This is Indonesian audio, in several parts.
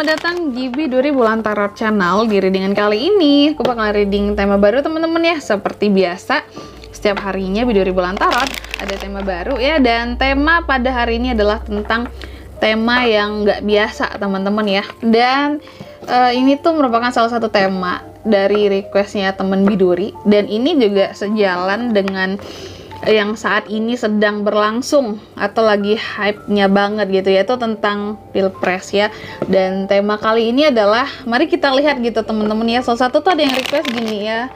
Selamat datang di Biduri Bulan Tarot Channel. Di readingan kali ini aku bakal reading tema baru teman-teman ya. Seperti biasa, setiap harinya Biduri Bulan Tarot ada tema baru ya. Dan tema pada hari ini adalah tentang tema yang nggak biasa teman-teman ya. Dan ini tuh merupakan salah satu tema dari requestnya teman Biduri. Dan ini juga sejalan dengan yang saat ini sedang berlangsung atau lagi hype-nya banget gitu ya, itu tentang Pilpres ya. Dan tema kali ini adalah, mari kita lihat gitu teman-teman ya. Salah satu tuh ada yang request gini ya,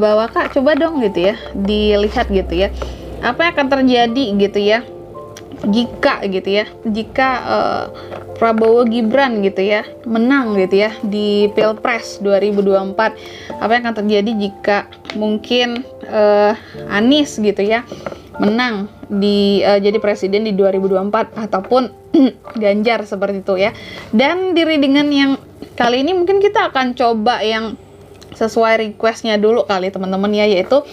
bahwa Kak coba dong gitu ya dilihat gitu ya, apa yang akan terjadi gitu ya jika Prabowo Gibran gitu ya menang gitu ya di Pilpres 2024. Apa yang akan terjadi jika mungkin Anies gitu ya menang di jadi presiden di 2024 ataupun Ganjar seperti itu ya. Dan di readingan yang kali ini mungkin kita akan coba yang sesuai requestnya dulu kali teman-teman ya, yaitu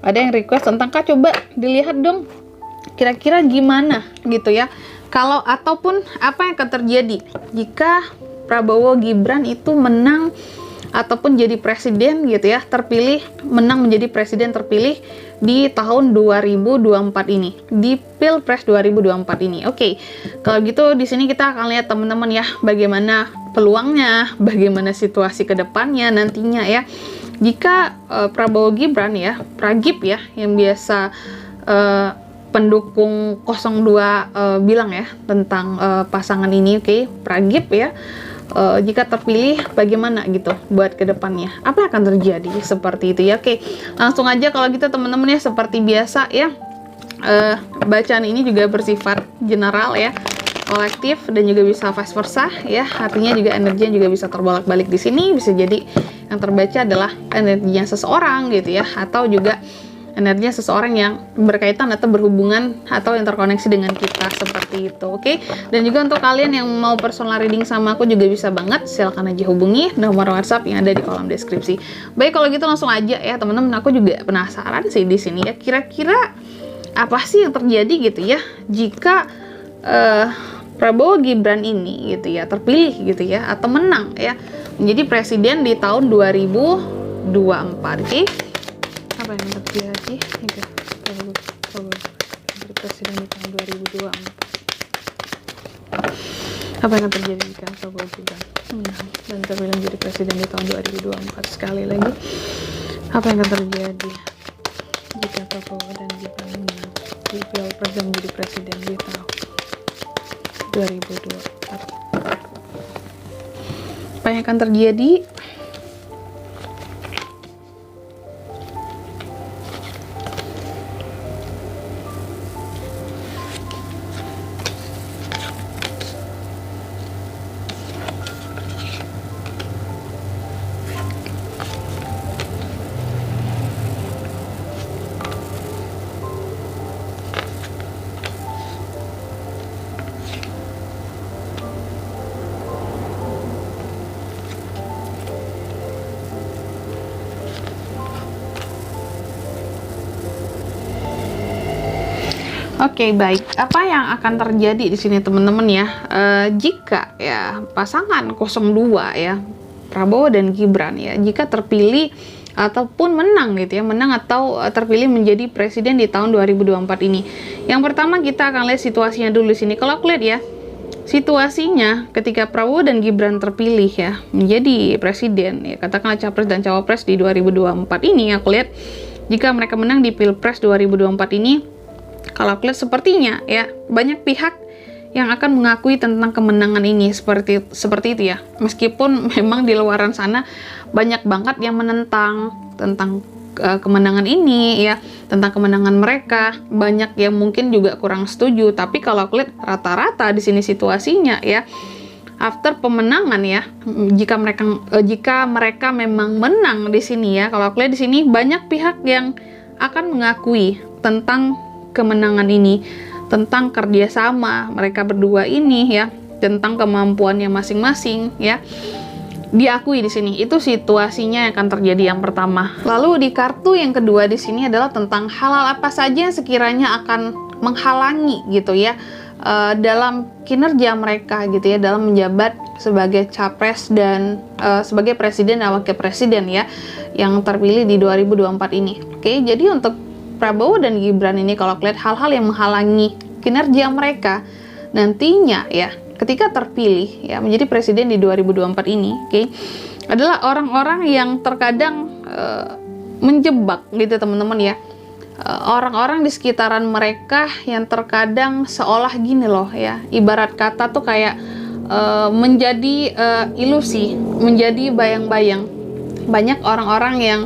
ada yang request tentang Kak coba dilihat dong kira-kira gimana gitu ya kalau ataupun apa yang akan terjadi jika Prabowo Gibran itu menang ataupun jadi presiden gitu ya, menang menjadi presiden terpilih di tahun 2024 ini, di Pilpres 2024 ini. Oke, kalau gitu di sini kita akan lihat teman-teman ya bagaimana peluangnya, bagaimana situasi kedepannya nantinya ya. Jika Prabowo Gibran ya, Pragib ya, yang biasa pendukung 02 bilang ya tentang pasangan ini, oke, Pragib ya, jika terpilih bagaimana gitu buat kedepannya, apa yang akan terjadi seperti itu ya. Oke, langsung aja kalau gitu teman-teman ya, seperti biasa ya, bacaan ini juga bersifat general ya, kolektif dan juga bisa vice versa ya, artinya juga energinya juga bisa terbolak-balik di sini. Bisa jadi yang terbaca adalah energinya seseorang gitu ya, atau juga energinya seseorang yang berkaitan atau berhubungan atau yang terkoneksi dengan kita seperti itu, oke? Dan juga untuk kalian yang mau personal reading sama aku juga bisa banget, silahkan aja hubungi nomor WhatsApp yang ada di kolom deskripsi. Baik, kalau gitu langsung aja ya teman-teman, aku juga penasaran sih di sini ya, kira-kira apa sih yang terjadi gitu ya jika Prabowo Gibran ini gitu ya terpilih gitu ya atau menang ya menjadi presiden di tahun 2024, oke? Apa yang terjadi jika Prabowo menjadi presiden di tahun 2024? Apa yang akan terjadi jika Prabowo Gibran menang dan terpilih menjadi presiden di tahun 2024? Sekali lagi, apa yang akan terjadi jika Prabowo dan Gibran menang di Pilpres dan menjadi presiden di tahun 2024? Apa yang akan terjadi? Oke, baik. Apa yang akan terjadi di sini teman-teman ya? Jika ya pasangan 02 ya, Prabowo dan Gibran ya, jika terpilih ataupun menang gitu ya, menang atau terpilih menjadi presiden di tahun 2024 ini. Yang pertama kita akan lihat situasinya dulu di sini. Kalau aku lihat ya, situasinya ketika Prabowo dan Gibran terpilih ya menjadi presiden ya, katakanlah capres dan cawapres di 2024 ini, aku lihat jika mereka menang di Pilpres 2024 ini, kalau aku lihat sepertinya ya banyak pihak yang akan mengakui tentang kemenangan ini seperti itu ya. Meskipun memang di luaran sana banyak banget yang menentang tentang kemenangan ini ya, tentang kemenangan mereka. Banyak yang mungkin juga kurang setuju, tapi kalau aku lihat rata-rata di sini situasinya ya, after pemenangan ya, jika mereka memang menang di sini ya, kalau aku lihat di sini banyak pihak yang akan mengakui tentang kemenangan ini, tentang kerjasama mereka berdua ini ya, tentang kemampuannya masing-masing ya, diakui di sini. Itu situasinya yang akan terjadi yang pertama. Lalu di kartu yang kedua di sini adalah tentang hal-hal apa saja yang sekiranya akan menghalangi gitu ya dalam kinerja mereka gitu ya, dalam menjabat sebagai capres dan sebagai presiden dan wakil presiden ya, yang terpilih di 2024 ini. Oke, jadi untuk Prabowo dan Gibran ini kalau lihat hal-hal yang menghalangi kinerja mereka nantinya ya, ketika terpilih ya menjadi presiden di 2024 ini, oke, adalah orang-orang yang terkadang menjebak gitu teman-teman ya. Orang-orang di sekitaran mereka yang terkadang seolah gini loh ya, ibarat kata tuh kayak menjadi ilusi, menjadi bayang-bayang. Banyak orang-orang yang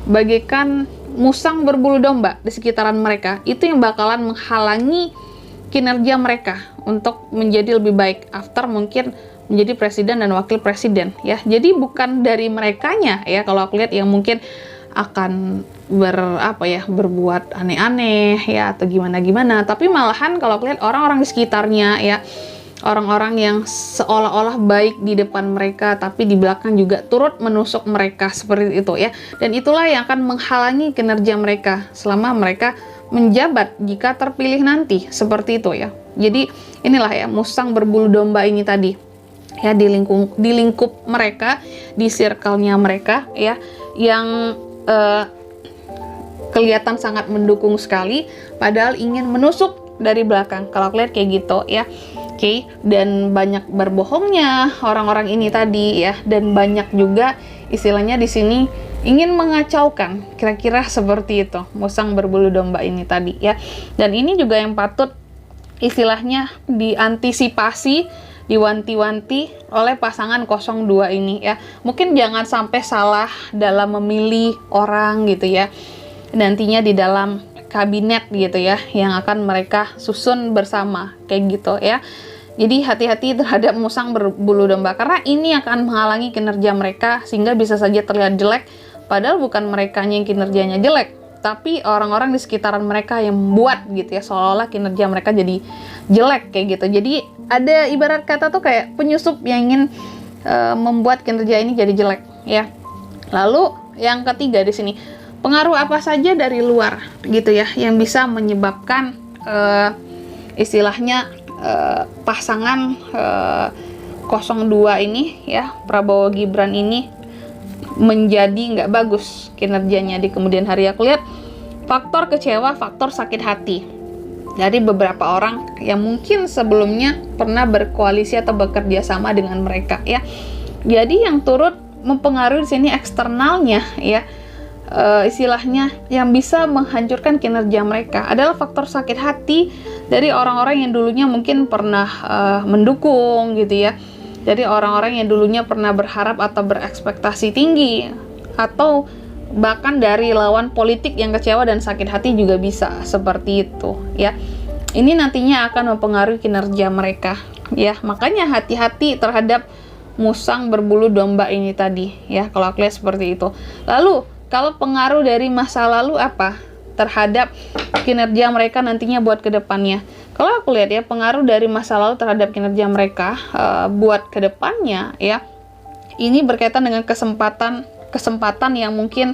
bagaikan musang berbulu domba di sekitaran mereka, itu yang bakalan menghalangi kinerja mereka untuk menjadi lebih baik after mungkin menjadi presiden dan wakil presiden ya. Jadi bukan dari merekanya ya, kalau aku lihat yang mungkin akan berbuat aneh-aneh ya atau gimana-gimana, tapi malahan kalau aku lihat orang-orang di sekitarnya ya, orang-orang yang seolah-olah baik di depan mereka tapi di belakang juga turut menusuk mereka seperti itu ya. Dan itulah yang akan menghalangi kinerja mereka selama mereka menjabat jika terpilih nanti, seperti itu ya. Jadi inilah ya, musang berbulu domba ini tadi ya, di lingkup mereka, di circle-nya mereka ya, yang kelihatan sangat mendukung sekali padahal ingin menusuk dari belakang. Kalau aku lihat kayak gitu ya. Oke, dan banyak berbohongnya orang-orang ini tadi ya, dan banyak juga istilahnya di sini ingin mengacaukan, kira-kira seperti itu, musang berbulu domba ini tadi ya. Dan ini juga yang patut istilahnya diantisipasi, diwanti-wanti oleh pasangan 02 ini ya. Mungkin jangan sampai salah dalam memilih orang gitu ya, nantinya di dalam kabinet gitu ya, yang akan mereka susun bersama kayak gitu ya. Jadi hati-hati terhadap musang berbulu domba, karena ini akan menghalangi kinerja mereka sehingga bisa saja terlihat jelek, padahal bukan mereka yang kinerjanya jelek, tapi orang-orang di sekitaran mereka yang membuat gitu ya, seolah-olah kinerja mereka jadi jelek kayak gitu. Jadi ada ibarat kata tuh kayak penyusup yang ingin membuat kinerja ini jadi jelek ya. Lalu yang ketiga di sini, pengaruh apa saja dari luar gitu ya yang bisa menyebabkan istilahnya pasangan 02 ini ya, Prabowo Gibran ini menjadi nggak bagus kinerjanya di kemudian hari. Aku lihat faktor kecewa, faktor sakit hati dari beberapa orang yang mungkin sebelumnya pernah berkoalisi atau bekerja sama dengan mereka ya. Jadi yang turut mempengaruhi di sini eksternalnya ya, istilahnya yang bisa menghancurkan kinerja mereka adalah faktor sakit hati dari orang-orang yang dulunya mungkin pernah mendukung gitu ya, dari orang-orang yang dulunya pernah berharap atau berekspektasi tinggi, atau bahkan dari lawan politik yang kecewa dan sakit hati juga bisa seperti itu ya. Ini nantinya akan mempengaruhi kinerja mereka ya, makanya hati-hati terhadap musang berbulu domba ini tadi ya, kalau aku lihat seperti itu. Lalu kalau pengaruh dari masa lalu apa terhadap kinerja mereka nantinya buat kedepannya? Kalau aku lihat ya, pengaruh dari masa lalu terhadap kinerja mereka buat kedepannya ya, ini berkaitan dengan kesempatan yang mungkin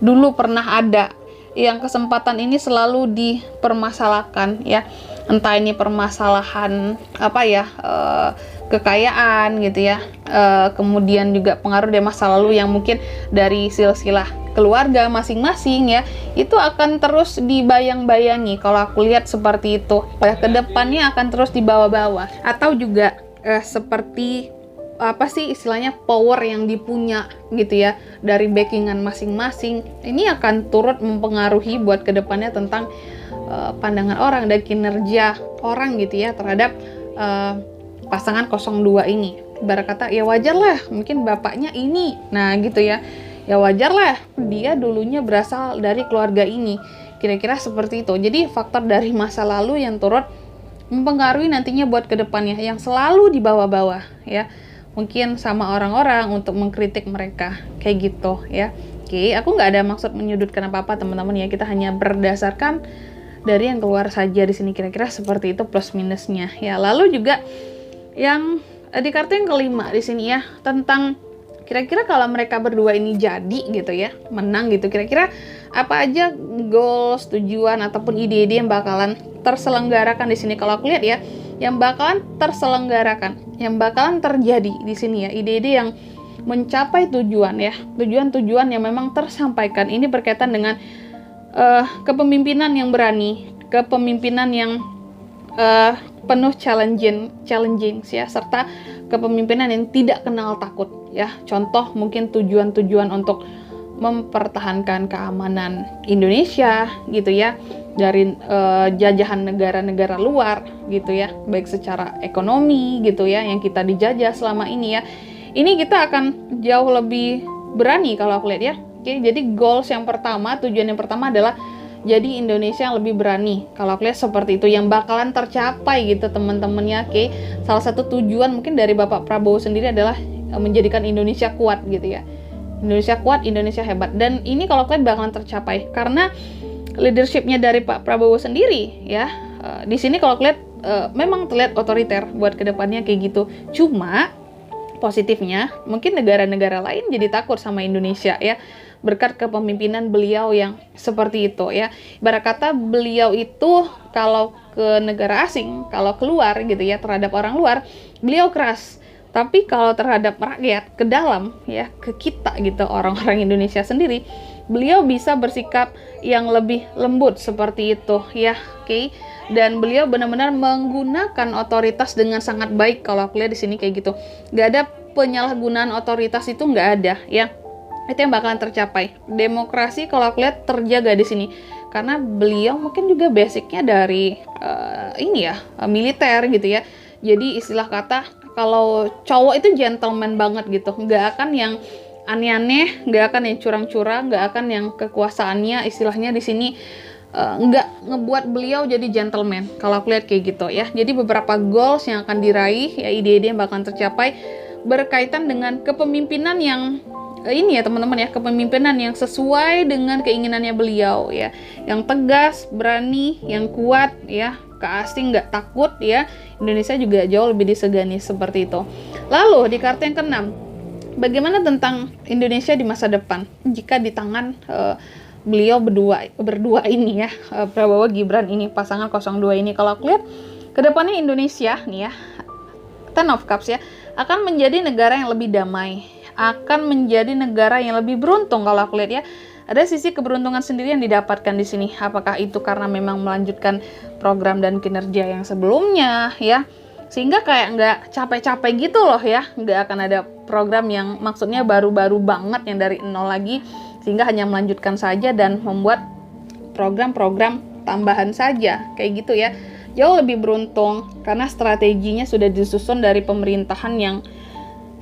dulu pernah ada, yang kesempatan ini selalu dipermasalahkan ya, entah ini permasalahan apa ya, kekayaan gitu ya, kemudian juga pengaruh dari masa lalu yang mungkin dari silsilah keluarga masing-masing ya, itu akan terus dibayang-bayangi. Kalau aku lihat seperti itu, kedepannya akan terus dibawa-bawa, atau juga seperti apa sih istilahnya, power yang dipunya gitu ya dari backingan masing-masing, ini akan turut mempengaruhi buat kedepannya tentang pandangan orang dan kinerja orang gitu ya terhadap pasangan 02 ini. Ibarat kata ya wajar lah mungkin bapaknya ini, nah gitu ya, ya wajar lah dia dulunya berasal dari keluarga ini, kira-kira seperti itu. Jadi faktor dari masa lalu yang turut mempengaruhi nantinya buat kedepannya, yang selalu dibawa-bawa ya, mungkin sama orang-orang untuk mengkritik mereka kayak gitu ya. Oke, aku nggak ada maksud menyudutkan apa-apa teman-teman ya, kita hanya berdasarkan dari yang keluar saja di sini, kira-kira seperti itu plus minusnya ya. Lalu juga yang di kartu yang kelima di sini ya, tentang Kira-kira kalau mereka berdua ini jadi gitu ya, menang gitu, kira-kira apa aja goals, tujuan ataupun ide-ide yang bakalan terselenggarakan di sini? Kalau aku lihat ya, yang bakalan terselenggarakan, yang bakalan terjadi di sini ya, ide-ide yang mencapai tujuan ya, tujuan-tujuan yang memang tersampaikan. Ini berkaitan dengan kepemimpinan yang berani, kepemimpinan yang penuh challenging ya, serta kepemimpinan yang tidak kenal takut ya. Contoh mungkin tujuan-tujuan untuk mempertahankan keamanan Indonesia gitu ya dari jajahan negara-negara luar gitu ya, baik secara ekonomi gitu ya yang kita dijajah selama ini ya. Ini kita akan jauh lebih berani kalau aku lihat ya. Oke, jadi goals yang pertama, tujuan yang pertama adalah jadi Indonesia yang lebih berani. Kalau aku lihat seperti itu yang bakalan tercapai gitu teman-temannya. Oke, salah satu tujuan mungkin dari Bapak Prabowo sendiri adalah menjadikan Indonesia kuat gitu ya. Indonesia kuat, Indonesia hebat. Dan ini kalau aku lihat bakalan tercapai karena leadershipnya dari Pak Prabowo sendiri ya. Di sini kalau aku lihat memang terlihat otoriter buat kedepannya kayak gitu. Cuma positifnya mungkin negara-negara lain jadi takut sama Indonesia ya, berkat kepemimpinan beliau yang seperti itu ya. Ibarat kata beliau itu kalau ke negara asing, kalau keluar gitu ya, terhadap orang luar, beliau keras. Tapi kalau terhadap rakyat, ke dalam ya, ke kita gitu, orang-orang Indonesia sendiri, beliau bisa bersikap yang lebih lembut seperti itu ya. Oke. Dan beliau benar-benar menggunakan otoritas dengan sangat baik. Kalau aku lihat di sini kayak gitu, nggak ada penyalahgunaan otoritas, itu nggak ada ya. Itu yang bakalan tercapai. Demokrasi kalau aku lihat terjaga di sini karena beliau mungkin juga basicnya dari militer gitu ya. Jadi istilah kata kalau cowok itu gentleman banget gitu, nggak akan yang aneh-aneh, nggak akan yang curang-curang, nggak akan yang kekuasaannya istilahnya di sini nggak ngebuat beliau jadi gentleman. Kalau aku lihat kayak gitu ya. Jadi beberapa goals yang akan diraih ya, ide-ide yang bakalan tercapai berkaitan dengan kepemimpinan yang ini ya teman-teman ya, kepemimpinan yang sesuai dengan keinginannya beliau ya, yang tegas, berani, yang kuat ya, ke asing nggak takut ya. Indonesia juga jauh lebih disegani seperti itu. Lalu di kartu yang ke-6, bagaimana tentang Indonesia di masa depan jika di tangan beliau berdua ini ya, Prabowo Gibran ini, pasangan 02 ini. Kalau aku lihat kedepannya Indonesia nih ya, Ten of Cups ya, akan menjadi negara yang lebih damai, akan menjadi negara yang lebih beruntung. Kalau aku lihat ya, ada sisi keberuntungan sendiri yang didapatkan di sini. Apakah itu karena memang melanjutkan program dan kinerja yang sebelumnya ya, sehingga kayak nggak capek-capek gitu loh ya, nggak akan ada program yang maksudnya baru-baru banget yang dari nol lagi, sehingga hanya melanjutkan saja dan membuat program-program tambahan saja kayak gitu ya. Jauh lebih beruntung karena strateginya sudah disusun dari pemerintahan yang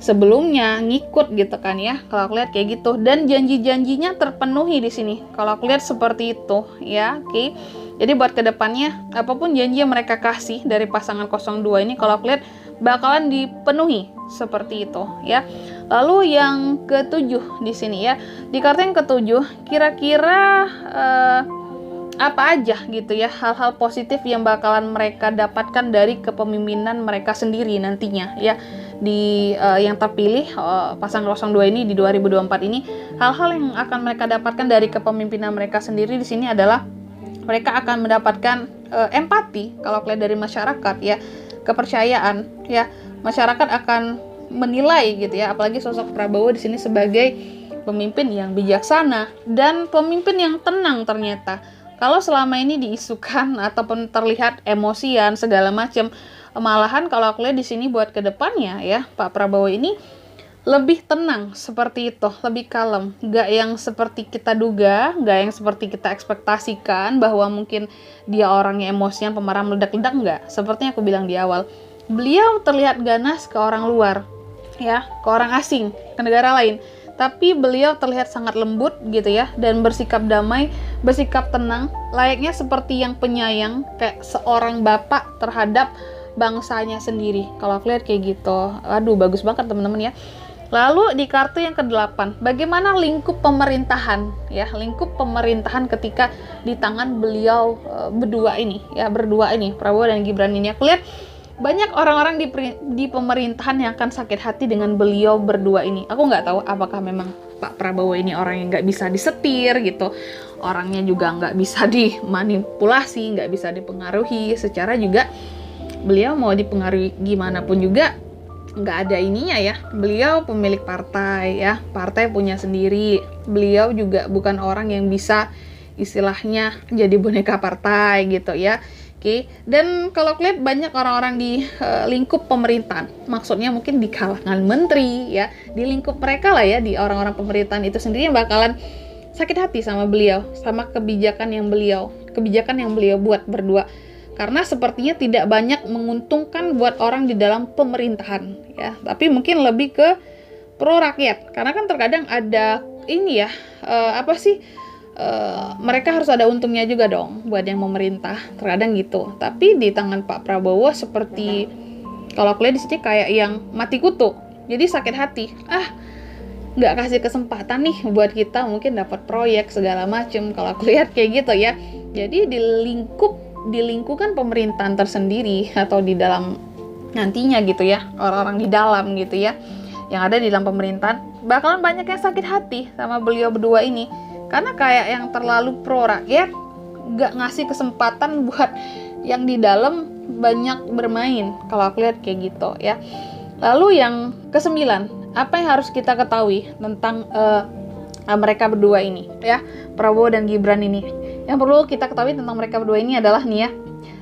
sebelumnya, ngikut gitu kan ya. Kalau aku lihat kayak gitu, dan janji-janjinya terpenuhi di sini. Kalau aku lihat seperti itu ya. Oke. Jadi buat kedepannya apapun janji yang mereka kasih dari pasangan 02 ini, kalau aku lihat bakalan dipenuhi seperti itu ya. Lalu yang ke-7 di sini ya. Di kartu yang ke-7 kira-kira apa aja gitu ya hal-hal positif yang bakalan mereka dapatkan dari kepemimpinan mereka sendiri nantinya ya, di yang terpilih pasangan 02 ini di 2024 ini. Hal-hal yang akan mereka dapatkan dari kepemimpinan mereka sendiri di sini adalah mereka akan mendapatkan empati kalau lihat dari masyarakat ya, kepercayaan ya. Masyarakat akan menilai gitu ya, apalagi sosok Prabowo di sini sebagai pemimpin yang bijaksana dan pemimpin yang tenang ternyata. Kalau selama ini diisukan ataupun terlihat emosian segala macam, malahan kalau aku lihat di sini buat kedepannya ya, Pak Prabowo ini lebih tenang seperti itu, lebih kalem, nggak yang seperti kita duga, nggak yang seperti kita ekspektasikan bahwa mungkin dia orangnya emosian, pemarah, meledak-ledak, nggak. Seperti yang aku bilang di awal, beliau terlihat ganas ke orang luar, ya, ke orang asing, ke negara lain. Tapi beliau terlihat sangat lembut gitu ya, dan bersikap damai, bersikap tenang, layaknya seperti yang penyayang, kayak seorang bapak terhadap bangsanya sendiri. Kalau aku lihat kayak gitu, aduh bagus banget teman-teman ya. Lalu di kartu yang ke-8, bagaimana lingkup pemerintahan ya, lingkup pemerintahan ketika di tangan beliau berdua ini, Prabowo dan Gibran ini. Aku lihat banyak orang-orang di pemerintahan yang akan sakit hati dengan beliau berdua ini. Aku nggak tahu apakah memang Pak Prabowo ini orang yang nggak bisa disetir gitu, orangnya juga nggak bisa dimanipulasi, nggak bisa dipengaruhi. Secara juga beliau mau dipengaruhi gimana pun juga nggak ada ininya ya. Beliau pemilik partai ya, partai punya sendiri. Beliau juga bukan orang yang bisa istilahnya jadi boneka partai gitu ya. Oke, dan kalau lihat banyak orang-orang di lingkup pemerintahan, maksudnya mungkin di kalangan menteri ya, di lingkup mereka lah ya, di orang-orang pemerintahan itu sendiri yang bakalan sakit hati sama beliau, sama kebijakan yang beliau buat berdua. Karena sepertinya tidak banyak menguntungkan buat orang di dalam pemerintahan ya, tapi mungkin lebih ke pro rakyat. Karena kan terkadang ada ini ya, mereka harus ada untungnya juga dong buat yang memerintah, terkadang gitu. Tapi di tangan Pak Prabowo seperti kalau aku lihat di sini kayak yang mati kutu, jadi sakit hati. Nggak kasih kesempatan nih buat kita mungkin dapat proyek segala macem. Kalau aku lihat kayak gitu ya. Jadi di lingkungan pemerintahan tersendiri atau di dalam nantinya gitu ya, orang-orang di dalam gitu ya, yang ada di dalam pemerintahan bakalan banyak yang sakit hati sama beliau berdua ini. Karena kayak yang terlalu pro rakyat, nggak ngasih kesempatan buat yang di dalam banyak bermain. Kalau aku lihat kayak gitu ya. Lalu yang ke-9, apa yang harus kita ketahui tentang mereka berdua ini ya, Prabowo dan Gibran ini. Yang perlu kita ketahui tentang mereka berdua ini adalah nih ya,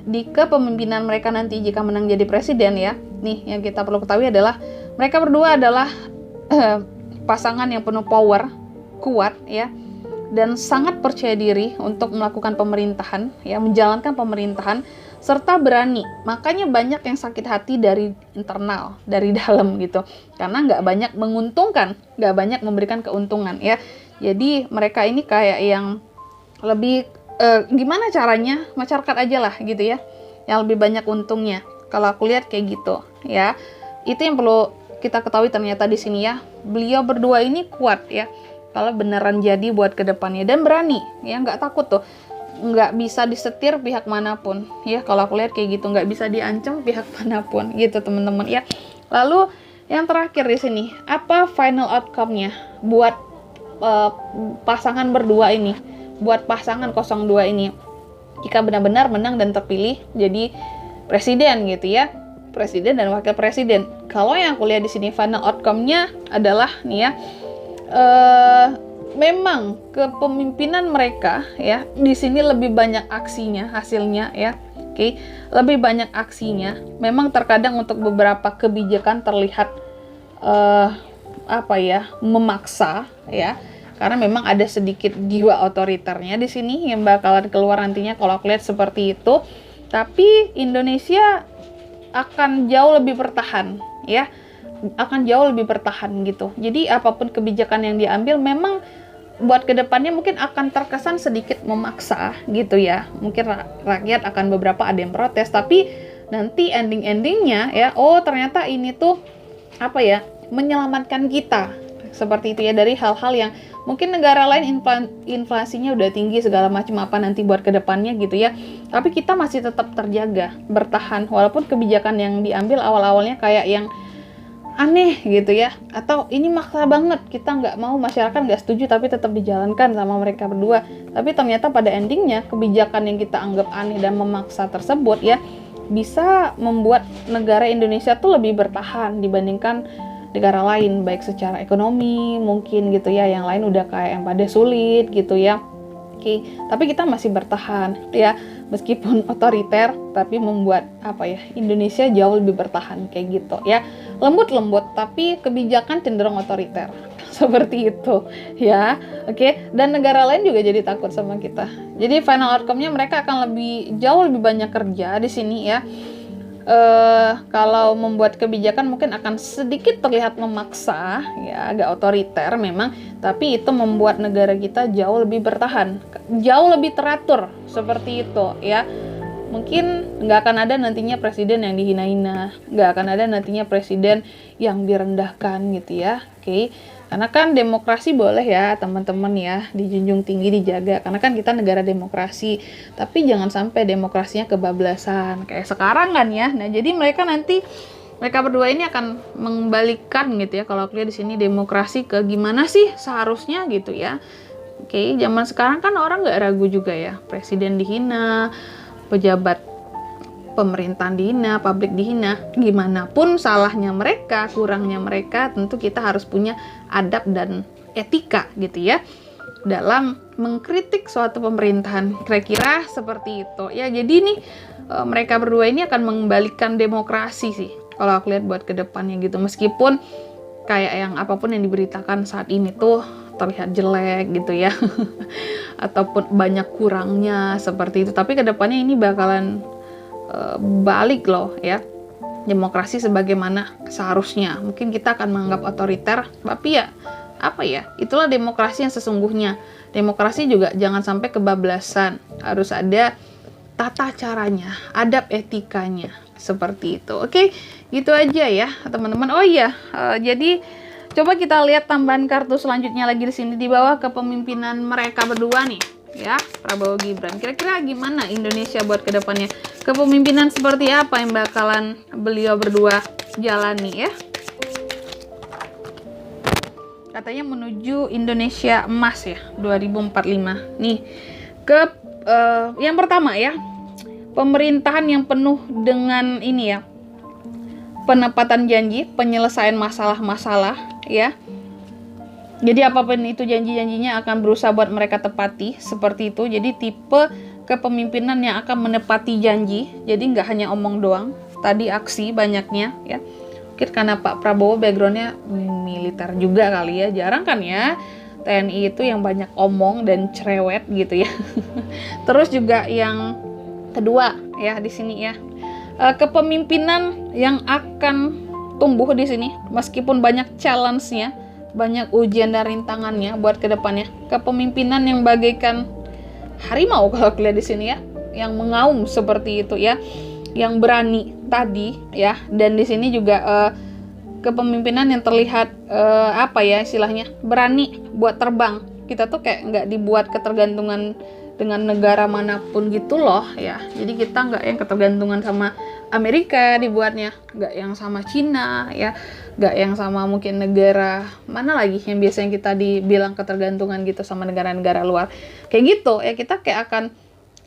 di kepemimpinan mereka nanti jika menang jadi presiden ya. Nih yang kita perlu ketahui adalah mereka berdua adalah pasangan yang penuh power, kuat ya, dan sangat percaya diri untuk melakukan pemerintahan ya, menjalankan pemerintahan, serta berani. Makanya banyak yang sakit hati dari internal, dari dalam gitu, karena nggak banyak menguntungkan, nggak banyak memberikan keuntungan ya. Jadi mereka ini kayak yang lebih gimana caranya masyarakat aja lah gitu ya, yang lebih banyak untungnya. Kalau aku lihat kayak gitu ya. Itu yang perlu kita ketahui ternyata di sini ya. Beliau berdua ini kuat ya, kalau beneran jadi buat kedepannya, dan berani ya, nggak takut tuh, nggak bisa disetir pihak manapun ya. Kalau aku lihat kayak gitu, nggak bisa diancam pihak manapun gitu teman-teman ya. Lalu yang terakhir di sini, apa final outcome-nya buat pasangan berdua ini, buat pasangan 02 ini jika benar-benar menang dan terpilih jadi presiden gitu ya, presiden dan wakil presiden. Kalau yang aku lihat di sini final outcome-nya adalah nih ya, memang kepemimpinan mereka ya di sini lebih banyak aksinya, hasilnya ya. Oke, lebih banyak aksinya. Memang terkadang untuk beberapa kebijakan terlihat memaksa ya. Karena memang ada sedikit jiwa otoriternya di sini yang bakalan keluar nantinya kalau aku lihat seperti itu. Tapi Indonesia akan jauh lebih bertahan ya. Akan jauh lebih bertahan gitu. Jadi apapun kebijakan yang diambil memang buat kedepannya mungkin akan terkesan sedikit memaksa gitu ya. Mungkin rakyat akan beberapa ada yang protes, tapi nanti ending-endingnya ya, oh ternyata ini tuh menyelamatkan kita. Seperti itu ya, dari hal-hal yang mungkin negara lain inflasinya udah tinggi segala macam apa nanti buat kedepannya gitu ya. Tapi kita masih tetap terjaga, bertahan walaupun kebijakan yang diambil awal-awalnya kayak yang aneh gitu ya, atau ini maksa banget, kita nggak mau, masyarakat nggak setuju, tapi tetap dijalankan sama mereka berdua. Tapi ternyata pada endingnya kebijakan yang kita anggap aneh dan memaksa tersebut ya bisa membuat negara Indonesia tuh lebih bertahan dibandingkan negara lain, baik secara ekonomi mungkin gitu ya, yang lain udah kayak yang pada sulit gitu ya. Oke, tapi kita masih bertahan ya, meskipun otoriter tapi membuat Indonesia jauh lebih bertahan kayak gitu ya. Lembut-lembut tapi kebijakan cenderung otoriter. Seperti itu ya. Oke, dan negara lain juga jadi takut sama kita. Jadi final outcome-nya mereka akan jauh lebih banyak kerja di sini ya. Kalau membuat kebijakan mungkin akan sedikit terlihat memaksa ya, agak otoriter memang, tapi itu membuat negara kita jauh lebih bertahan, jauh lebih teratur seperti itu ya. Mungkin nggak akan ada nantinya presiden yang dihina-hina, nggak akan ada nantinya presiden yang direndahkan gitu ya. Oke, Karena kan demokrasi boleh ya teman-teman ya, dijunjung tinggi, dijaga. Karena kan kita negara demokrasi. Tapi jangan sampai demokrasinya kebablasan. Kayak sekarang kan ya. Nah jadi mereka berdua ini akan mengembalikan gitu ya. Kalau aku lihat di sini demokrasi ke gimana sih seharusnya gitu ya. Oke, zaman sekarang kan orang nggak ragu juga ya. Presiden dihina, pejabat pemerintahan dihina, publik dihina, gimana pun salahnya mereka, kurangnya mereka, tentu kita harus punya adab dan etika gitu ya dalam mengkritik suatu pemerintahan. Kira-kira seperti itu ya. Jadi nih mereka berdua ini akan mengembalikan demokrasi sih kalau aku lihat buat kedepannya gitu, meskipun kayak yang apapun yang diberitakan saat ini tuh terlihat jelek gitu ya ataupun banyak kurangnya seperti itu, tapi kedepannya ini bakalan balik loh ya, demokrasi sebagaimana seharusnya. Mungkin kita akan menganggap otoriter, tapi ya apa ya, itulah demokrasi yang sesungguhnya. Demokrasi juga jangan sampai kebablasan, harus ada tata caranya, adab etikanya seperti itu. Oke, gitu aja ya teman-teman. Oh iya, jadi coba kita lihat tambahan kartu selanjutnya lagi di sini di bawah kepemimpinan mereka berdua nih ya, Prabowo Gibran. Kira-kira gimana Indonesia buat kedepannya? Kepemimpinan seperti apa yang bakalan beliau berdua jalani ya? Katanya menuju Indonesia emas ya, 2045. Nih, yang pertama ya, pemerintahan yang penuh dengan ini ya, penepatan janji, penyelesaian masalah-masalah ya. Jadi apapun itu janji-janjinya akan berusaha buat mereka tepati, seperti itu. Jadi tipe kepemimpinan yang akan menepati janji, jadi nggak hanya omong doang, tadi aksi banyaknya ya. Mungkin karena Pak Prabowo backgroundnya militer juga kali ya, jarang kan ya TNI itu yang banyak omong dan cerewet gitu ya. Terus juga yang kedua ya di sini ya, kepemimpinan yang akan tumbuh di sini meskipun banyak challenge-nya, banyak ujian dan rintangannya buat kedepannya. Kepemimpinan yang bagaikan harimau kalau lihat di sini ya, yang mengaum seperti itu ya, yang berani tadi ya. Dan di sini juga kepemimpinan yang terlihat apa ya istilahnya, berani buat terbang. Kita tuh kayak nggak dibuat ketergantungan dengan negara manapun gitu loh ya. Jadi kita nggak yang ketergantungan sama Amerika dibuatnya, nggak yang sama Cina ya, nggak yang sama mungkin negara mana lagi yang biasanya kita dibilang ketergantungan gitu sama negara-negara luar. Kayak gitu ya, kita kayak akan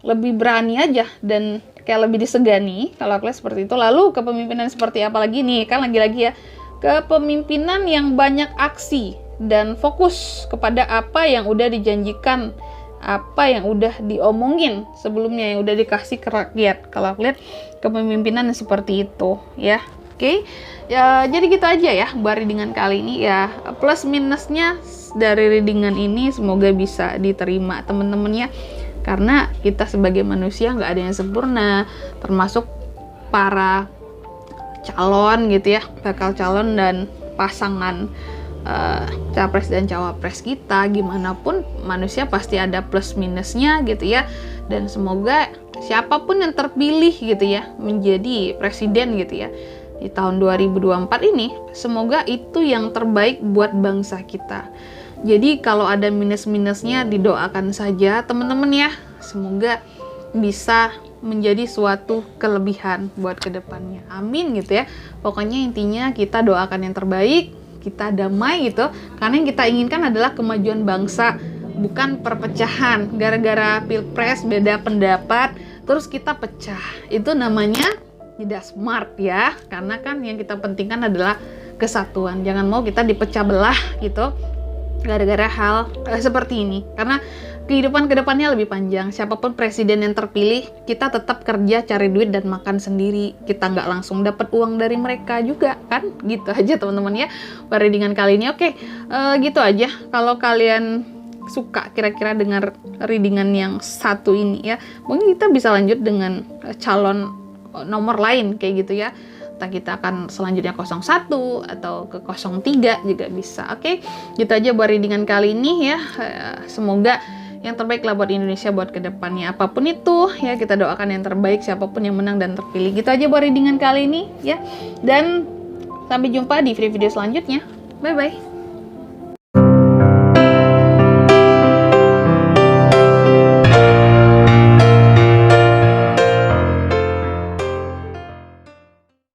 lebih berani aja dan kayak lebih disegani kalau aku lihat seperti itu. Lalu kepemimpinan seperti apa lagi nih, kan lagi-lagi ya, kepemimpinan yang banyak aksi dan fokus kepada apa yang udah dijanjikan, apa yang udah diomongin sebelumnya, yang udah dikasih ke rakyat. Kalau aku lihat kepemimpinan seperti itu ya. Oke, ya jadi gitu aja ya buat readingan kali ini ya. Plus minusnya dari readingan ini semoga bisa diterima teman-teman ya, karena kita sebagai manusia nggak ada yang sempurna, termasuk para calon gitu ya, bakal calon dan pasangan capres dan cawapres kita. Gimana pun manusia pasti ada plus minusnya gitu ya, dan semoga siapapun yang terpilih gitu ya menjadi presiden gitu ya di tahun 2024 ini, semoga itu yang terbaik buat bangsa kita. Jadi kalau ada minus-minusnya didoakan saja teman-teman ya, semoga bisa menjadi suatu kelebihan buat kedepannya, amin gitu ya. Pokoknya intinya kita doakan yang terbaik, kita damai gitu, karena yang kita inginkan adalah kemajuan bangsa, bukan perpecahan gara-gara pilpres beda pendapat terus kita pecah. Itu namanya tidak smart ya, karena kan yang kita pentingkan adalah kesatuan. Jangan mau kita dipecah belah gitu gara-gara hal seperti ini, karena kehidupan kedepannya lebih panjang. Siapapun presiden yang terpilih, kita tetap kerja, cari duit, dan makan sendiri. Kita nggak langsung dapat uang dari mereka juga, kan? Gitu aja teman-teman ya, readingan kali ini. Oke, gitu aja. Kalau kalian suka kira-kira dengar readingan yang satu ini ya, mungkin kita bisa lanjut dengan calon nomor lain kayak gitu ya. Entah kita akan selanjutnya 01 atau ke 03 juga bisa. Oke, gitu aja buat readingan kali ini ya. Semoga yang terbaik lah buat Indonesia buat kedepannya. Apapun itu ya, kita doakan yang terbaik, siapapun yang menang dan terpilih. Gitu aja buat readingan kali ini ya. Dan sampai jumpa di video-video selanjutnya. Bye-bye.